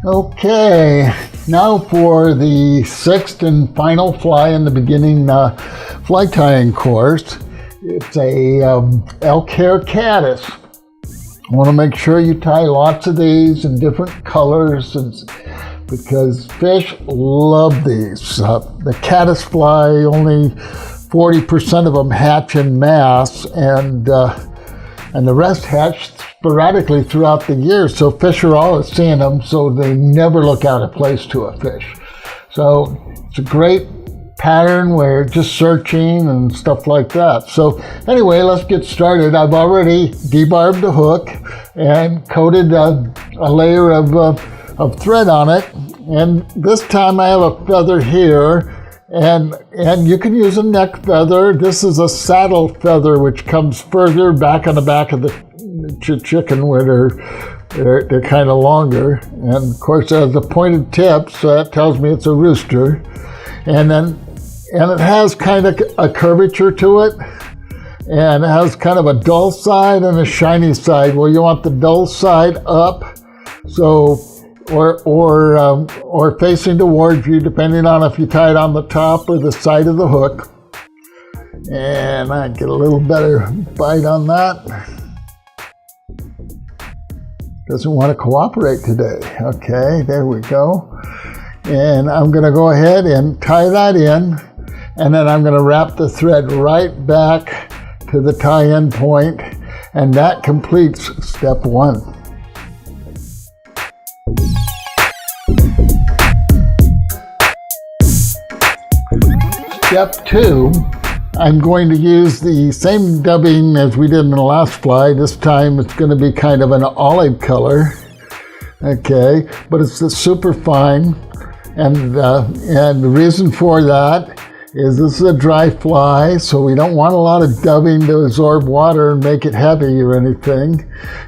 Okay, now for the sixth and final fly in the beginning fly tying course. It's a elk hair caddis. You want to make sure you tie lots of these in different colors because fish love these. The caddis fly, only 40% of them hatch in mass, and the rest hatch sporadically throughout the year. So fish are always seeing them, so they never look out of place to a fish. So it's a great pattern where you're just searching and stuff like that. So anyway, let's get started. I've already debarbed the hook and coated a layer of thread on it. And this time I have a feather here, and you can use a neck feather. This is a saddle feather, which comes further back on the back of the chicken where they're kind of longer. And of course it has a pointed tip, so that tells me it's a rooster. And it has kind of a curvature to it, and it has kind of a dull side and a shiny side. Well, you want the dull side up, so or facing towards you, depending on if you tie it on the top or the side of the hook. And I get a little better bite on that. Doesn't want to cooperate today. Okay, there we go. And I'm going to go ahead and tie that in, and then I'm going to wrap the thread right back to the tie-in point, and that completes step one. Step two, I'm going to use the same dubbing as we did in the last fly. This time it's going to be kind of an olive color, okay, but it's the super fine. And the reason for that is this is a dry fly, so we don't want a lot of dubbing to absorb water and make it heavy or anything.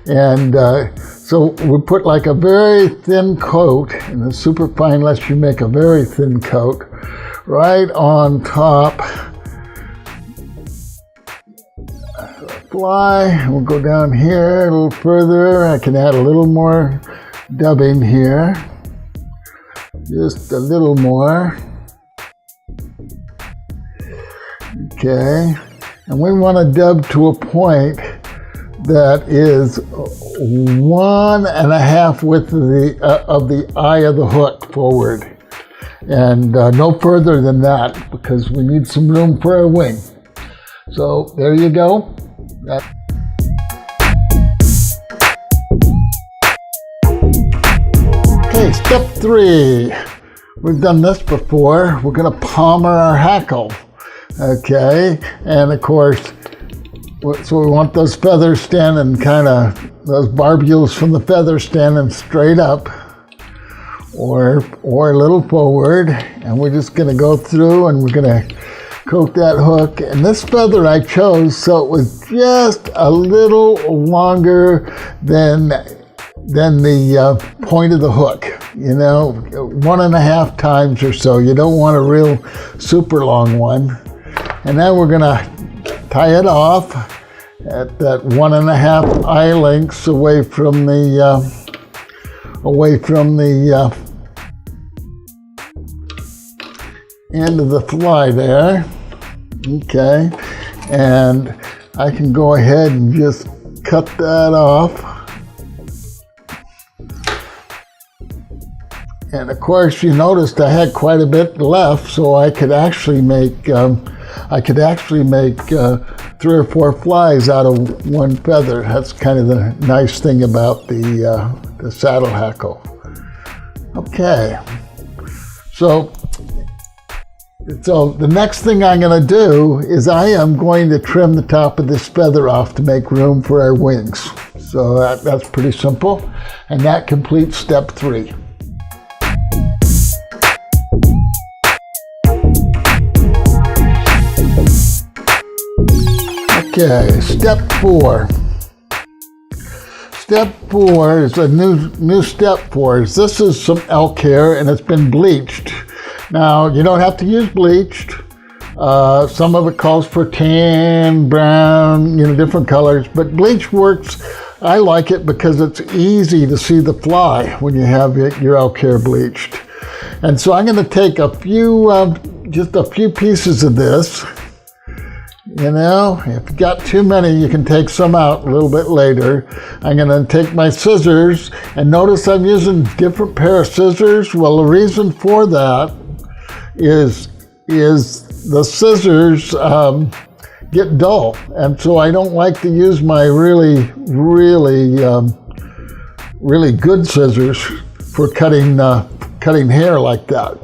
And so we put like a very thin coat, and the super fine lets you make a very thin coat right on top the fly. We'll go down here a little further. I can add a little more dubbing here. Just a little more. Okay, and we want to dub to a point that is 1.5 width of the eye of the hook forward, and no further than that, because we need some room for our wing. So there you go. Okay, step three. We've done this before. We're going to palmer our hackle. Okay, and of course, so we want those feathers standing kind of, those barbules from the feathers standing straight up or a little forward. And we're just going to go through and we're going to coat that hook. And this feather I chose so it was just a little longer than the point of the hook, 1.5 times or so. You don't want a real super long one. And then we're going to tie it off at that 1.5 eye lengths away from the end of the fly there. Okay, and I can go ahead and just cut that off. And of course, you noticed I had quite a bit left, so I could actually make 3 or 4 flies out of one feather. That's kind of the nice thing about the saddle hackle. Okay, so the next thing I'm going to do is I am going to trim the top of this feather off to make room for our wings. So that's pretty simple, and that completes step 3. Okay, step 4. Step 4 is a new step for us. This is some elk hair, and it's been bleached. Now, you don't have to use bleached. Some of it calls for tan, brown, different colors, but bleach works I like it because it's easy to see the fly when you have your elk hair bleached. And so I'm going to take a few, just a few pieces of this. You know, if you got too many, you can take some out a little bit later. I'm going to take my scissors, and notice I'm using different pair of scissors. Well, the reason for that is the scissors get dull, and so I don't like to use my really good scissors for cutting hair like that.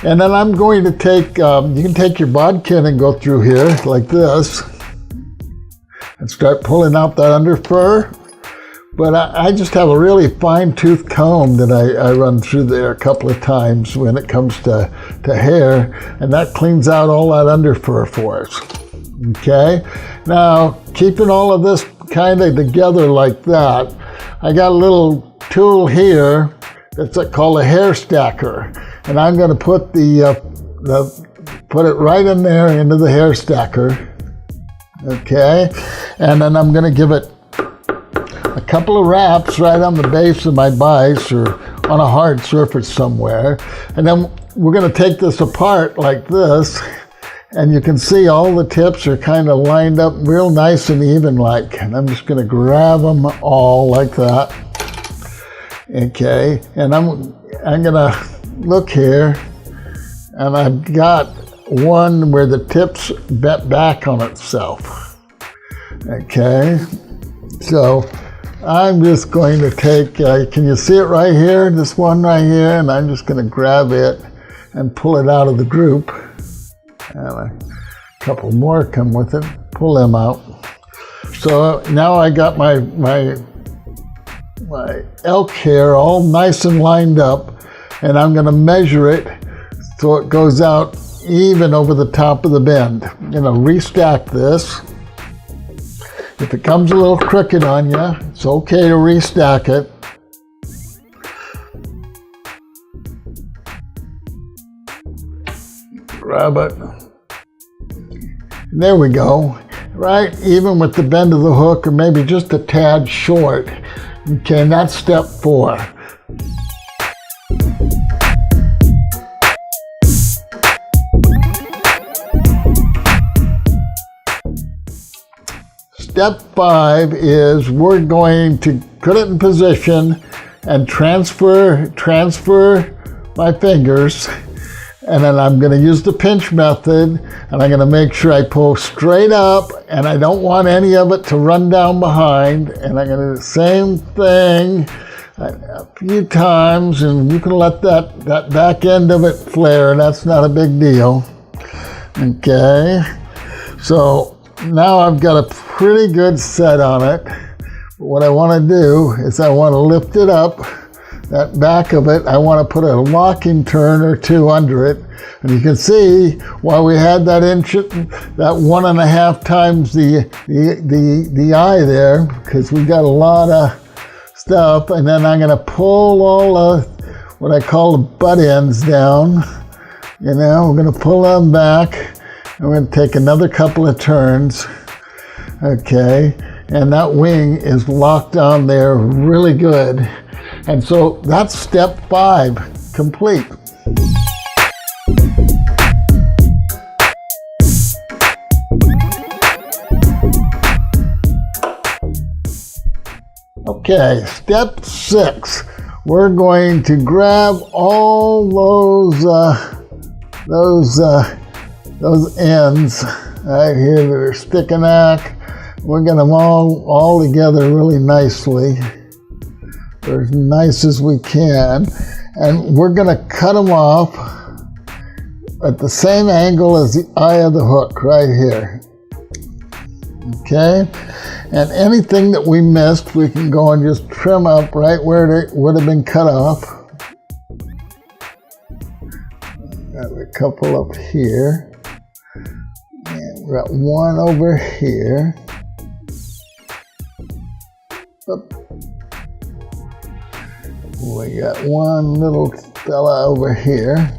And then I'm going to take, you can take your bodkin and go through here like this and start pulling out that under fur. But I just have a really fine tooth comb that I run through there a couple of times when it comes to hair, and that cleans out all that under fur for us. Okay, now keeping all of this kind of together like that, I got a little tool here that's called a hair stacker, and I'm going to put put it right in there into the hair stacker. Okay, and then I'm going to give it a couple of wraps right on the base of my vise or on a hard surface somewhere, and then we're going to take this apart like this. And you can see all the tips are kind of lined up real nice and even like. And I'm just going to grab them all like that. Okay, and I'm going to look here, and I've got one where the tip's bent back on itself. Okay, so I'm just going to take, can you see it right here? This one right here, and I'm just going to grab it and pull it out of the group. And a couple more come with it. Pull them out. So now I got my elk hair all nice and lined up, and I'm going to measure it so it goes out even over the top of the bend. I'm going to restack this. If it comes a little crooked on you, it's okay to restack it. Grab it. There we go. Right, even with the bend of the hook, or maybe just a tad short. Okay, and that's step 4. Step 5 is we're going to put it in position and transfer my fingers. And then I'm going to use the pinch method, and I'm going to make sure I pull straight up, and I don't want any of it to run down behind. And I'm going to do the same thing a few times, and you can let that back end of it flare. That's not a big deal. Okay, so now I've got a pretty good set on it. But what I want to do is I want to lift it up. That back of it, I want to put a locking turn or 2 under it. And you can see while we had that 1.5 times the eye there, because we got a lot of stuff. And then I'm going to pull all the, what I call the butt ends down. You know, we're going to pull them back, and we're going to take another couple of turns. Okay, and that wing is locked on there really good. And so that's step 5 complete. Okay, step 6. We're going to grab all those ends right here that are sticking out. We're going to all together really nicely. As nice as we can, and we're going to cut them off at the same angle as the eye of the hook right here. Okay, and anything that we missed, we can go and just trim up right where it would have been cut off. Got a couple up here, and we got one over here. Oop. We got one little fella over here.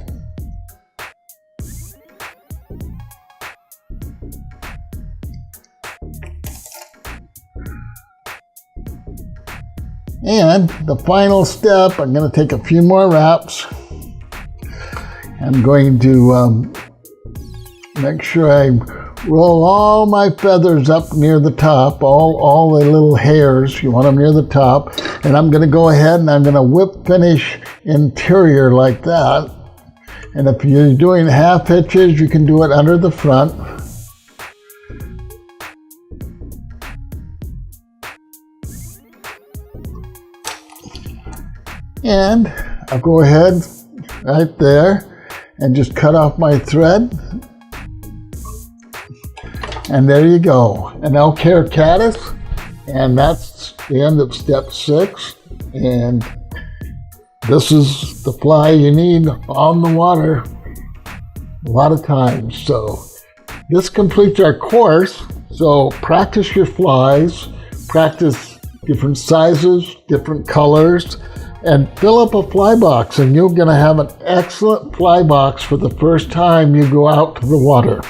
And the final step, I'm going to take a few more wraps. I'm going to make sure I roll all my feathers up near the top, all the little hairs, you want them near the top. And I'm going to go ahead and I'm going to whip finish interior like that. And if you're doing half hitches, you can do it under the front. And I'll go ahead right there and just cut off my thread. And there you go, an elk hair caddis. And that's the end of step 6. And this is the fly you need on the water a lot of times. So this completes our course. So practice your flies, practice different sizes, different colors, and fill up a fly box, and you're going to have an excellent fly box for the first time you go out to the water.